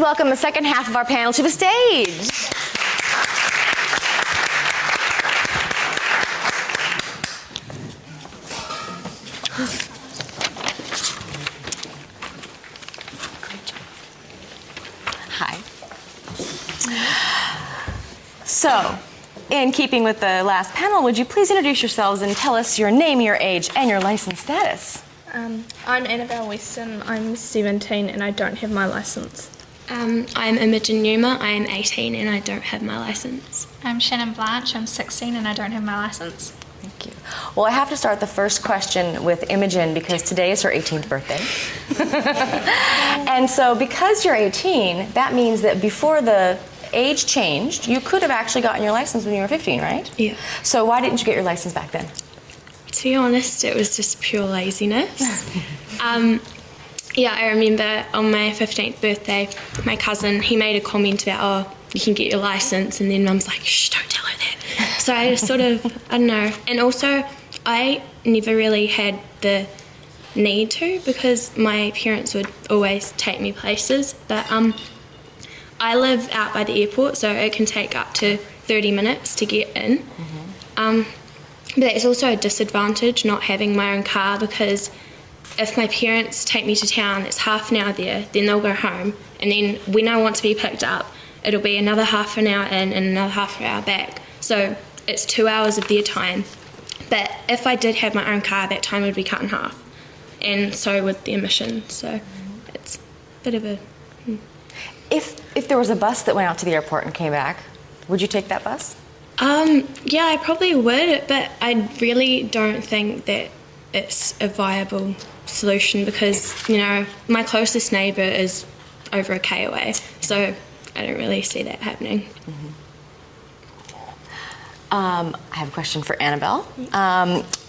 welcome the second half of our panel to the stage. Hi. So, in keeping with the last panel, would you please introduce yourselves and tell us your name, your age, and your license status? I'm Annabelle Weston, I'm 17 and I don't have my licence. I'm Imogen Newma, I am 18 and I don't have my licence. I'm Shannon Blanche, I'm 16 and I don't have my licence. Thank you. Well, I have to start the first question with Imogen because today is her 18th birthday. And so because you're 18, that means that before the age changed, you could have actually gotten your license when you were 15, right? Yeah. So why didn't you get your license back then? To be honest, it was just pure laziness. Yeah, I remember on my 15th birthday, my cousin, he made a comment about, oh, you can get your licence, and then Mum's like, shh, don't tell her that. So I just sort of, I don't know. And also, I never really had the need to because my parents would always take me places. But I live out by the airport, so it can take up to 30 minutes to get in. But it's also a disadvantage not having my own car because if my parents take me to town, it's half an hour there, then they'll go home, and then when I want to be picked up, it'll be another half an hour in and another half an hour back. So it's 2 hours of their time. But if I did have my own car, that time would be cut in half, and so would the emissions. So it's a bit of a... If there was a bus that went out to the airport and came back, would you take that bus? Yeah, I probably would, but I really don't think that it's a viable solution because, you know, my closest neighbour is over a K away, so I don't really see that happening. I have a question for Annabelle.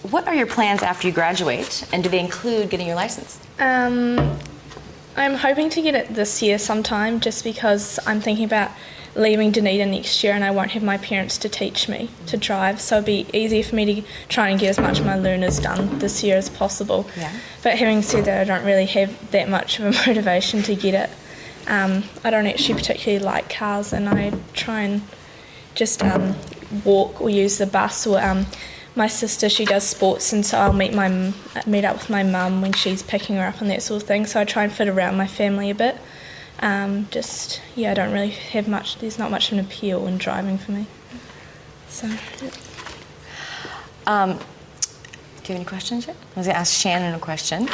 What are your plans after you graduate, and do they include getting your license? I'm hoping to get it this year sometime just because I'm thinking about leaving Dunedin next year and I won't have my parents to teach me to drive, so it'll be easier for me to try and get as much of my learners done this year as possible. Yeah. But having said that, I don't really have that much of a motivation to get it. I don't actually particularly like cars and I try and just walk or use the bus, or my sister, she does sports, and so I'll meet up with my mum when she's picking her up and that sort of thing, so I try and fit around my family a bit. I don't really have much, there's not much of an appeal in driving for me. So, Do you have any questions yet? I was going to ask Shannon a question.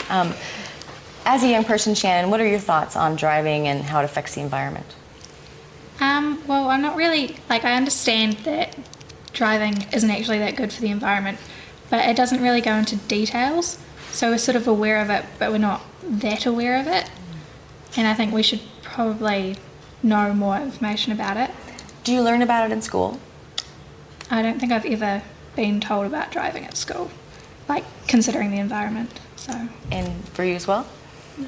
As a young person, Shannon, what are your thoughts on driving and how it affects the environment? Well, I'm not really, I understand that driving isn't actually that good for the environment, but it doesn't really go into details, so we're sort of aware of it, but we're not that aware of it, and I think we should probably know more information about it. Do you learn about it in school? I don't think I've ever been told about driving at school, considering the environment, so. And for you as well? No.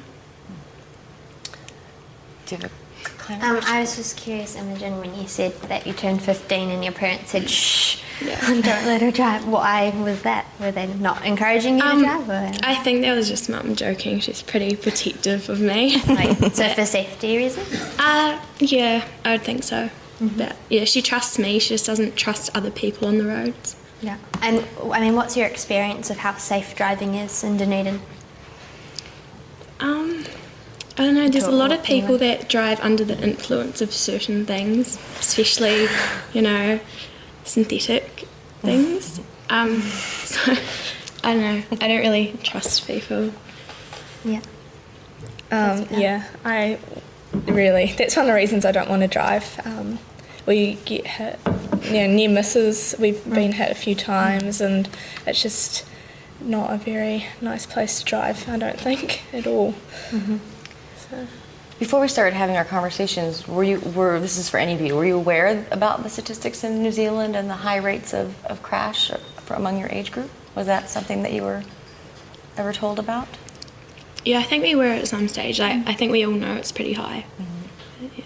Do you have a kind of question? I was just curious, Imogen, when you said that you turned 15 and your parents said, shh, Yeah. don't let her drive. Why was that? Were they not encouraging you to drive? Or? I think that was just Mum joking. She's pretty protective of me. So for safety reasons? Yeah, I would think so. But yeah, she trusts me. She just doesn't trust other people on the roads. Yeah. And I mean, what's your experience of how safe driving is in Dunedin? I don't know, there's a lot of people that drive under the influence of certain things, especially, synthetic things. So, I don't know, I don't really trust people. Yeah. That's one of the reasons I don't want to drive. We get hit, near misses, we've been hit a few times, and it's just not a very nice place to drive, I don't think, at all. So. Before we started having our conversations, this is for any of you, were you aware about the statistics in New Zealand and the high rates of crash among your age group? Was that something that you were ever told about? Yeah, I think we were at some stage. I think we all know it's pretty high. Yeah.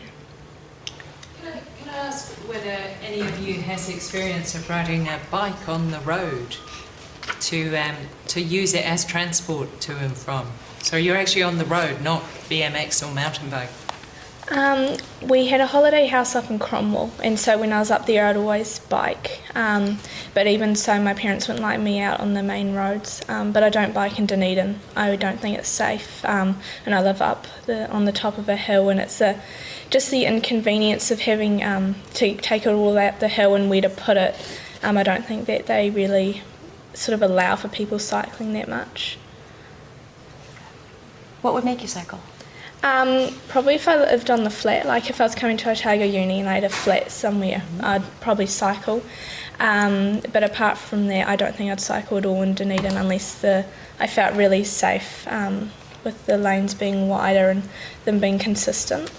Can I ask whether any of you has experience of riding a bike on the road to use it as transport to and from? So you're actually on the road, not BMX or mountain bike. We had a holiday house up in Cromwell, and so when I was up there I'd always bike, but even so my parents wouldn't like me out on the main roads, but I don't bike in Dunedin. I don't think it's safe, and I live up on the top of a hill, and it's just the inconvenience of having to take it all the way up the hill and where to put it. I don't think that they really sort of allow for people cycling that much. What would make you cycle? Probably if I lived on the flat, like if I was coming to Otago Uni and I had a flat somewhere, I'd probably cycle. But apart from that, I don't think I'd cycle at all in Dunedin unless I felt really safe with the lanes being wider and them being consistent.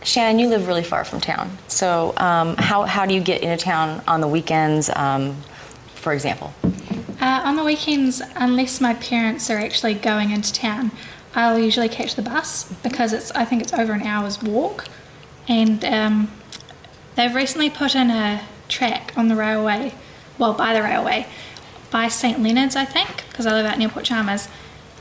Shannon, you live really far from town, so how do you get into town on the weekends, for example? On the weekends, unless my parents are actually going into town, I'll usually catch the bus because I think it's over an hour's walk. And they've recently put in a track on the railway, by the railway, by St Leonard's, I think, because I live out near Port Chalmers.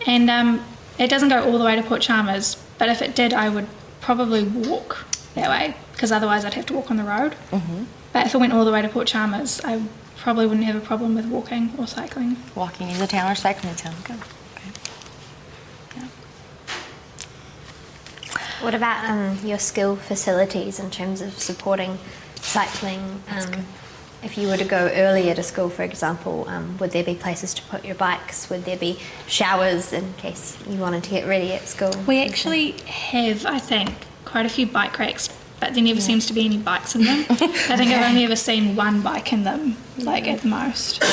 And it doesn't go all the way to Port Chalmers, but if it did, I would probably walk that way because otherwise I'd have to walk on the road. Mm-hmm. But if it went all the way to Port Chalmers, I probably wouldn't have a problem with walking or cycling. Walking into town or cycling into town. Good. Okay. Yeah. What about your school facilities in terms of supporting cycling? If you were to go earlier to school, for example, would there be places to put your bikes? Would there be showers in case you wanted to get ready at school? We actually have, I think, quite a few bike racks, but there never seems to be any bikes in them. I think I've only ever seen one bike in them, like at the most.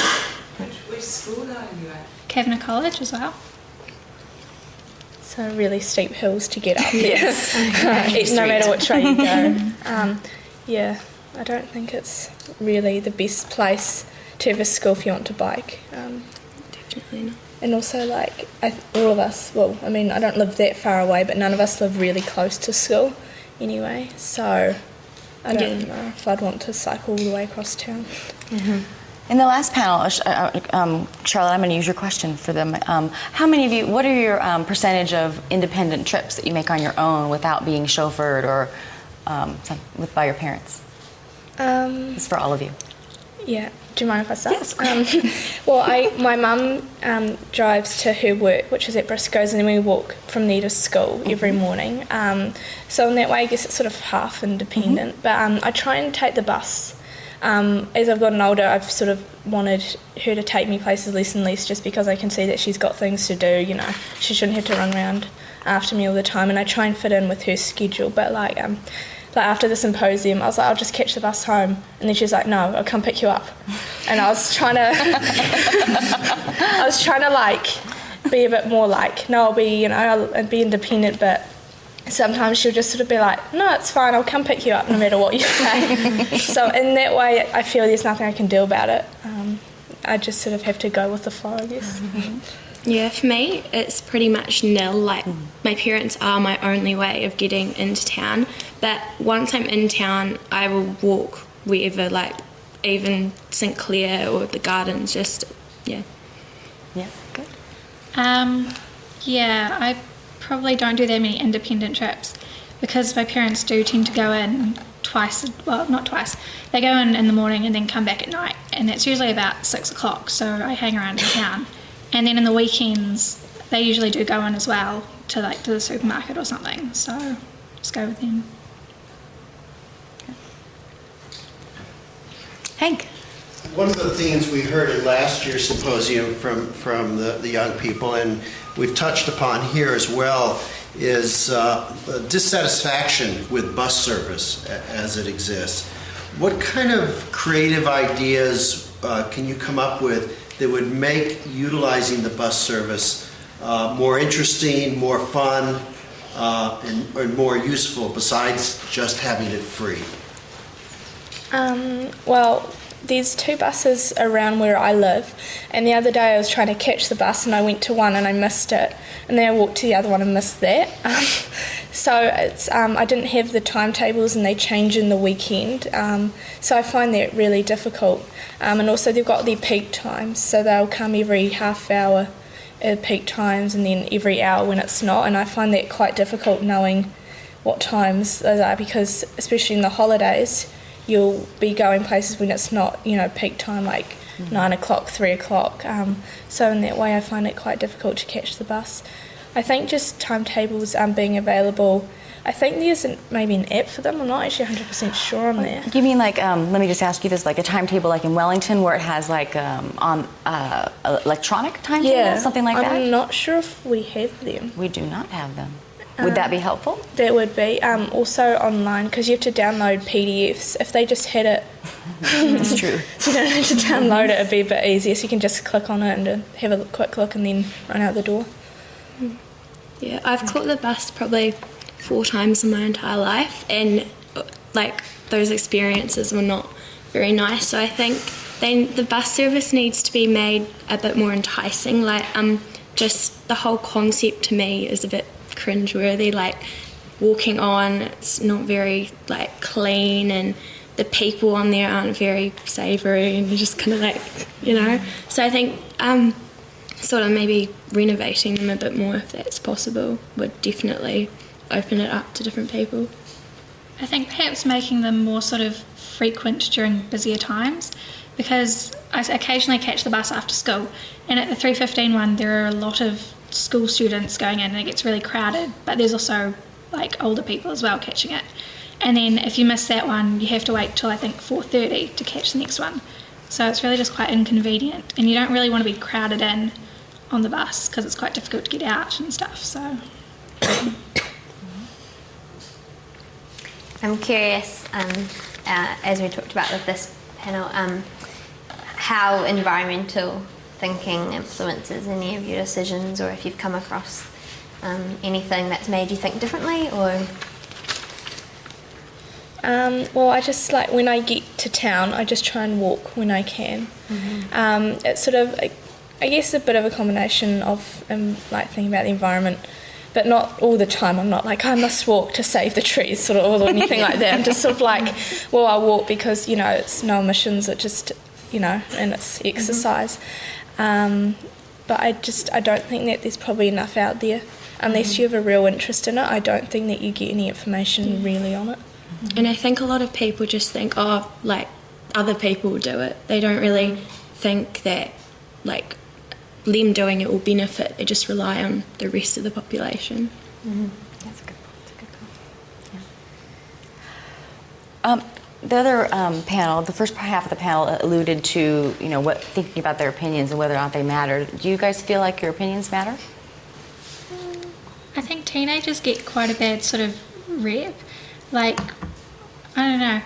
Which school are you at? Kavanagh College as well. So really steep hills to get up yes. No matter which way you go. Yeah, I don't think it's really the best place to have a school if you want to bike. Definitely not. And also, like, all of us, well, I mean, I don't live that far away, but none of us live really close to school anyway, so I don't know if I'd want to cycle all the way across town. Mm-hmm. In the last panel, Charlotte, I'm going to use your question for them. How many of you, what are your percentage of independent trips that you make on your own without being chauffeured or by your parents? It's for all of you. Yeah. Do you mind if I start? Yes. Well, my mum drives to her work, which is at Briscoe's, and then we walk from there to school every morning. So in that way, I guess it's sort of half independent. But I try and take the bus. As I've gotten older, I've sort of wanted her to take me places less and less just because I can see that she's got things to do, you know. She shouldn't have to run around after me all the time, and I try and fit in with her schedule. But like after the symposium, I was like, I'll just catch the bus home. And then she was like, no, I'll come pick you up. And I was trying to, like, be a bit more like, no, I'll be, I'll be independent, but sometimes she'll just sort of be like, no, it's fine, I'll come pick you up no matter what you say. So in that way, I feel there's nothing I can do about it. I just sort of have to go with the flow, I guess. Mm-hmm. Yeah, for me, it's pretty much nil. Like, my parents are my only way of getting into town. But once I'm in town, I will walk wherever, like, even St Clair or the Gardens, just, yeah. Yeah, good. Yeah, I probably don't do that many independent trips because my parents do tend to go in twice, well, not twice. They go in the morning and then come back at night. And that's usually about 6 o'clock, so I hang around in town. And then in the weekends, they usually do go in as well to the supermarket or something. So just go with them. Hank. One of the themes we heard at last year's symposium from the young people, and we've touched upon here as well, is dissatisfaction with bus service as it exists. What kind of creative ideas can you come up with that would make utilizing the bus service more interesting, more fun, and more useful besides just having it free? Well, there's 2 buses around where I live, and the other day I was trying to catch the bus and I went to one and I missed it, and then I walked to the other one and missed that. So it's I didn't have the timetables and they change in the weekend, so I find that really difficult. And also they've got their peak times, so they'll come every half hour at peak times and then every hour when it's not, and I find that quite difficult knowing what times those are, because especially in the holidays you'll be going places when it's not, you know, peak time, like 9 o'clock, 3 o'clock. So in that way I find it quite difficult to catch the bus. I think just timetables being available, I think there's maybe an app for them. I'm not actually 100% sure on that. You mean like, let me just ask you this, like a timetable like in Wellington where it has like on electronic timetable, something like that? I'm not sure if we have them. We do not have them. Would that be helpful? That would be. Also online, because you have to download PDFs. If they just had it, It's true. you don't have to download it, it'd be a bit easier. So you can just click on it and have a quick look and then run out the door. Yeah, I've caught the bus probably 4 times in my entire life, and like those experiences were not very nice. So I think the bus service needs to be made a bit more enticing. Like just the whole concept to me is a bit cringeworthy. Like walking on, it's not very like clean, and the people on there aren't very savoury, and you're just kind of like, you know. So I think sort of maybe renovating them a bit more, if that's possible, would definitely open it up to different people. I think perhaps making them more sort of frequent during busier times, because I occasionally catch the bus after school, and at the 3:15 one there are a lot of school students going in and it gets really crowded, but there's also like older people as well catching it. And then if you miss that one, you have to wait till I think 4:30 to catch the next one. So it's really just quite inconvenient, and you don't really want to be crowded in on the bus because it's quite difficult to get out and stuff. So I'm curious, as we talked about with this panel, how environmental thinking influences any of your decisions, or if you've come across anything that's made you think differently, or... Well, I just like when I get to town, I just try and walk when I can. It's sort of, I guess, a bit of a combination of like thinking about the environment, but not all the time. I'm not like I must walk to save the trees, sort of, or anything like that. I'm just sort of like, well, I walk because, you know, it's no emissions. It just, you know, and it's exercise. But I don't think that there's probably enough out there. Unless you have a real interest in it, I don't think that you get any information really on it. And I think a lot of people just think, oh, like, other people do it. They don't really think that, like, them doing it will benefit. They just rely on the rest of the population. That's a good point. The other panel, the first half of the panel alluded to, you know, thinking about their opinions and whether or not they matter. Do you guys feel like your opinions matter? I think teenagers get quite a bad sort of rep. Like, I don't know,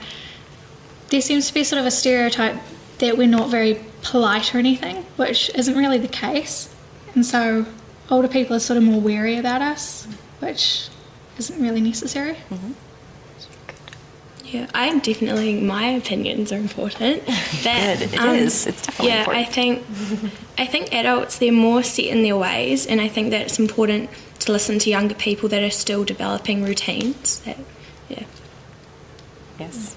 there seems to be sort of a stereotype that we're not very polite or anything, which isn't really the case. And so older people are sort of more wary about us, which isn't really necessary. Yeah, my opinions are important. Good, it is. It's definitely important. I think adults, they're more set in their ways, and I think that it's important to listen to younger people that are still developing routines. Yes.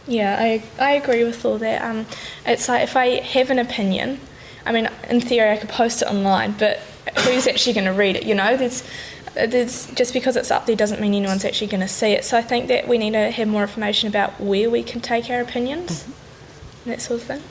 Yeah, I agree with all that. It's like if I have an opinion, I mean, in theory I could post it online, but who's actually going to read it, you know? There's just because it's up there doesn't mean anyone's actually going to see it. So I think that we need to have more information about where we can take our opinions and that sort of thing.